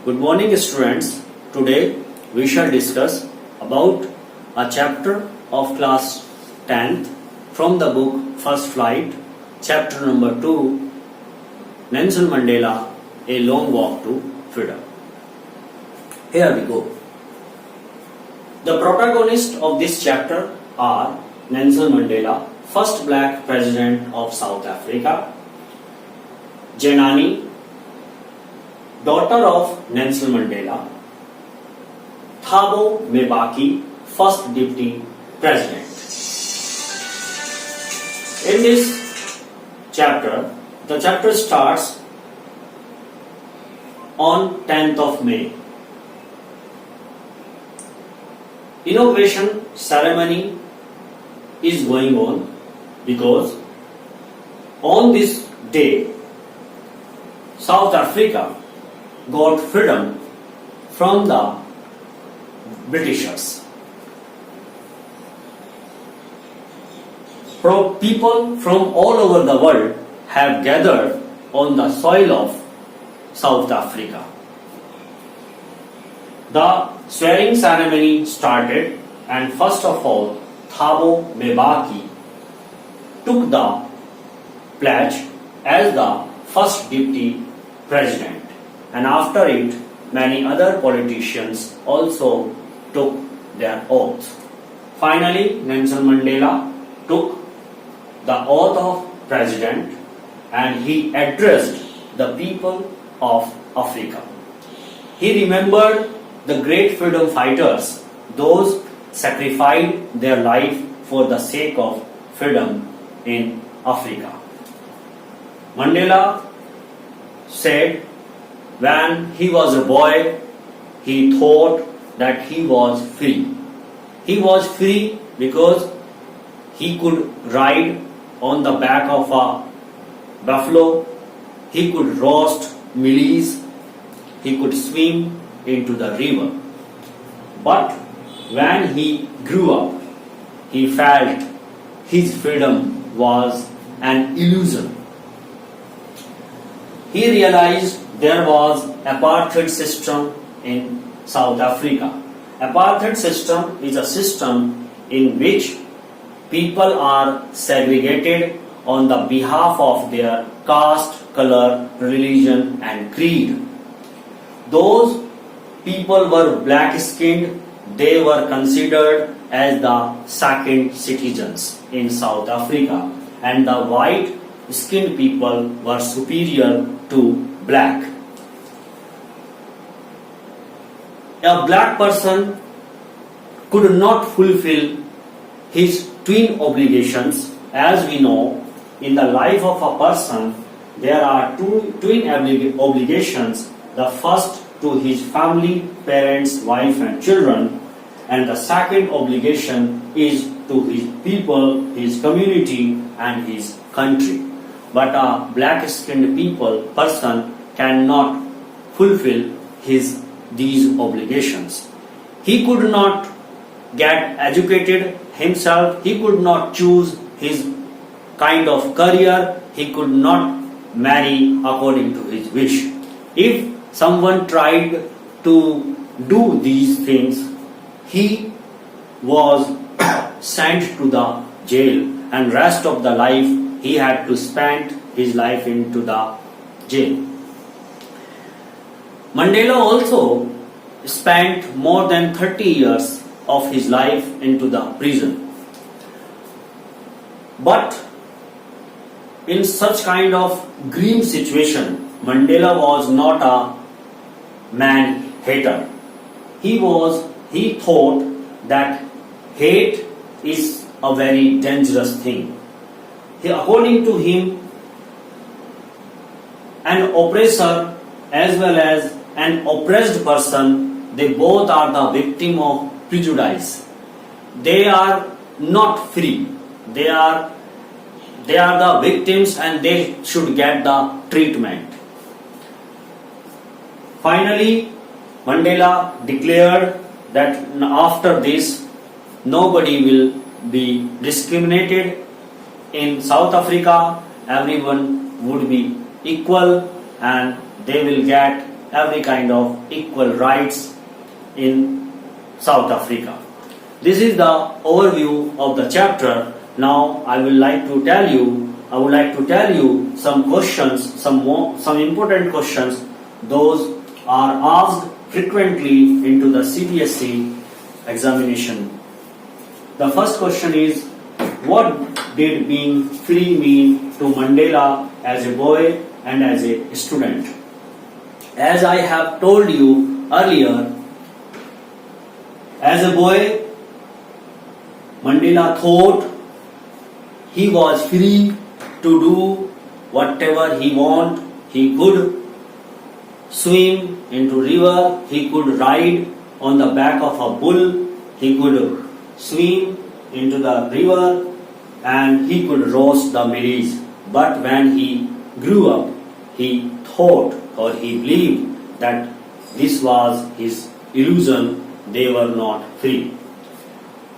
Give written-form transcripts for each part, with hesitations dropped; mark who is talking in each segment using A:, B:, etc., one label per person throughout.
A: Good morning students. Today we shall discuss about a chapter of class 10th from the book First Flight, chapter number 2, Nelson Mandela, A Long Walk to Freedom. Here we go. The protagonists of this chapter are Nelson Mandela, first black president of South Africa, Janani, daughter of Nelson Mandela, Thabo Mbeki, first deputy president. In this chapter, the chapter starts on 10th of May. Inauguration ceremony is going on because on this day South Africa got freedom from the Britishers. People from all over the world have gathered on the soil of South Africa. The swearing ceremony started, and first of all, Thabo Mbeki took the pledge as the first deputy president, and after it, many other politicians also took their oath. Finally, Nelson Mandela took the oath of president and he addressed the people of Africa. He remembered the great freedom fighters, those sacrificed their life for the sake of freedom in Africa. Mandela said when he was a boy, he thought that he was free. He was free because he could ride on the back of a buffalo, he could roast mealies, he could swim into the river. But when he grew up, he felt his freedom was an illusion. He realized there was apartheid system in South Africa. Apartheid system is a system in which people are segregated on the behalf of their caste, color, religion and creed. Those people were black-skinned, they were considered as the second citizens in South Africa, and the white-skinned people were superior to black. A black person could not fulfill his twin obligations. As we know, in the life of a person, there are two twin obligations. The first to his family, parents, wife and children, and the second obligation is to his people, his community and his country. But a black-skinned person cannot fulfill these obligations. He could not get educated himself, he could not choose his kind of career, he could not marry according to his wish. If someone tried to do these things, he was sent to the jail, and rest of the life he had to spend his life into the jail. Mandela also spent more than 30 years of his life into the prison. But in such kind of grim situation, Mandela was not a man-hater. He thought that hate is a very dangerous thing. According to him, an oppressor as well as an oppressed person, they both are the victim of prejudice. They are not free. They are the victims and they should get the treatment. Finally, Mandela declared that after this, nobody will be discriminated in South Africa. Everyone would be equal and they will get every kind of equal rights in South Africa. This is the overview of the chapter. Now I would like to tell you some questions, some important questions. Those are asked frequently into the CBSE examination. The first question is, what did being free mean to Mandela as a boy and as a student? As I have told you earlier, as a boy, Mandela thought he was free to do whatever he want. He could swim into river, he could ride on the back of a bull, he could swim into the river, and he could roast the maize. But when he grew up, he thought or he believed that this was his illusion, they were not free.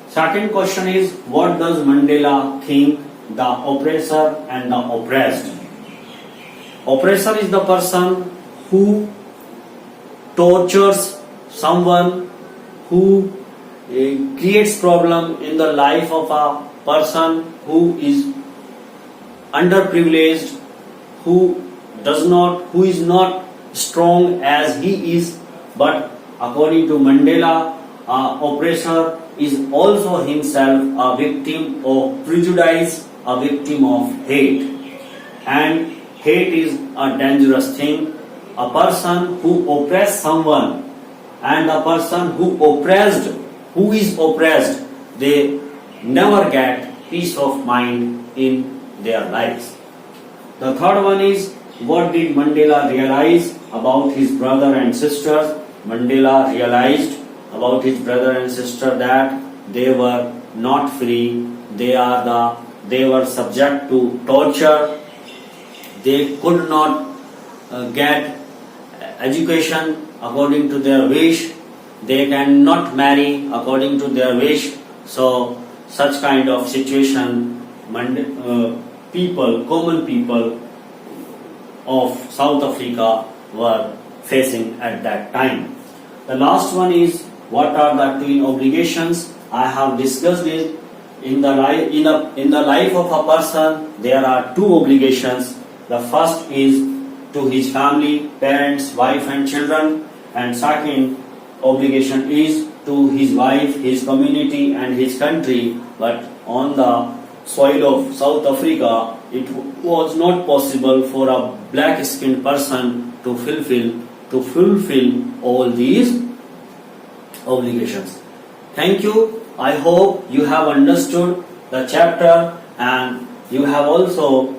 A: Second question is, what does Mandela think the oppressor and the oppressed? Oppressor is the person who tortures someone, who creates problem in the life of a person who is underprivileged, who is not strong as he is. But according to Mandela, oppressor is also himself a victim of prejudice, a victim of hate. And hate is a dangerous thing. A person who oppresses someone and a person who is oppressed, they never get peace of mind in their lives. The third one is, what did Mandela realize about his brother and sisters? Mandela realized about his brother and sister that they were not free. They were subject to torture. They could not get education according to their wish. They cannot marry according to their wish. So such kind of situation common people of South Africa were facing at that time. The last one is, what are the twin obligations? I have discussed it. In the life of a person, there are two obligations. The first is to his family, parents, wife and children, and second obligation is to his wife, his community and his country. But on the soil of South Africa, it was not possible for a black-skinned person to fulfill all these obligations. Thank you. I hope you have understood the chapter and you have also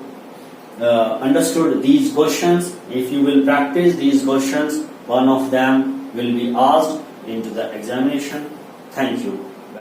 A: understood these questions. If you will practice these questions, one of them will be asked into the examination. Thank you.